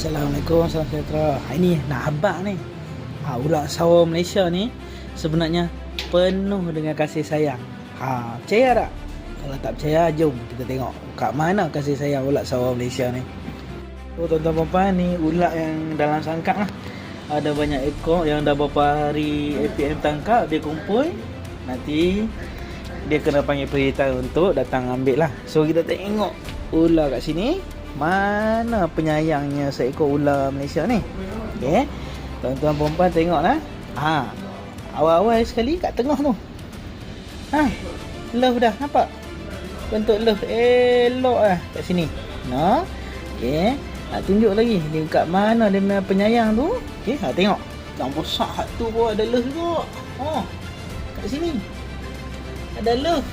Assalamualaikum, salam sejahtera. Ini nak habaq ni. Ular sawah Malaysia ni sebenarnya penuh dengan kasih sayang. Percaya tak? Kalau tak percaya, jom kita tengok kat mana kasih sayang ular sawah Malaysia ni. Tuan-tuan puan-puan, ni ular yang dalam sangkak lah. Ada banyak ekor yang dah beberapa hari APM tangkap, dia kumpul. Nanti dia kena panggil perintah untuk datang ambil lah. So kita tengok ular kat sini. Mana penyayangnya seekor ular Malaysia ni. Okey. Tuan-tuan perempuan tengoklah. Awal-awal sekali kat tengah tu. Love dah nampak. Bentuk love elok lah kat sini. Okey. Nak tunjuk lagi dia kat mana dia punya penyayang tu. Okey, tengok. Yang besar hak tu pun ada love juga. Kat sini. Ada love.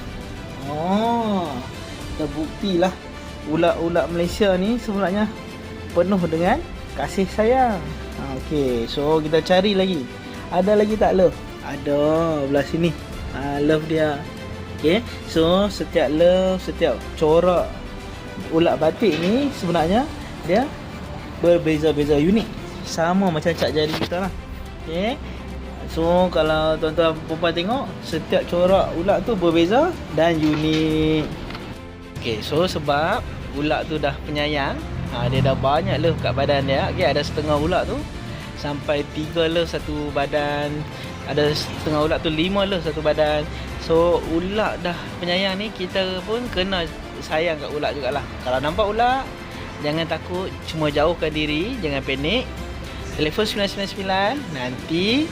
Terbuktilah ular-ular Malaysia ni sebenarnya penuh dengan kasih sayang. Okey, so kita cari lagi. Ada lagi tak love? Ada belah sini. Love dia. Okey, so setiap love, setiap corak ular batik ni sebenarnya dia berbeza-beza, unik. Sama macam cat jari kita lah. Okey. So kalau tuan-tuan perempuan tengok, setiap corak ular tu berbeza dan unik. Okey, so sebab ular tu dah penyayang, dia dah banyak love kat badan dia. Okey, ada setengah ular tu sampai 3 love satu badan. Ada setengah ular tu 5 love satu badan. So ular dah penyayang ni, kita pun kena sayang kat ular jugalah. Kalau nampak ular, jangan takut, cuma jauhkan diri, jangan panik. Telefon 999, nanti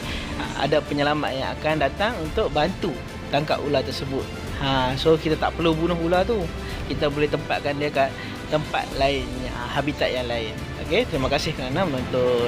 ada penyelamat yang akan datang untuk bantu tangkap ular tersebut. So kita tak perlu bunuh ular tu. Kita boleh tempatkan dia kat tempat lain, habitat yang lain. Okey, terima kasih kerana menonton.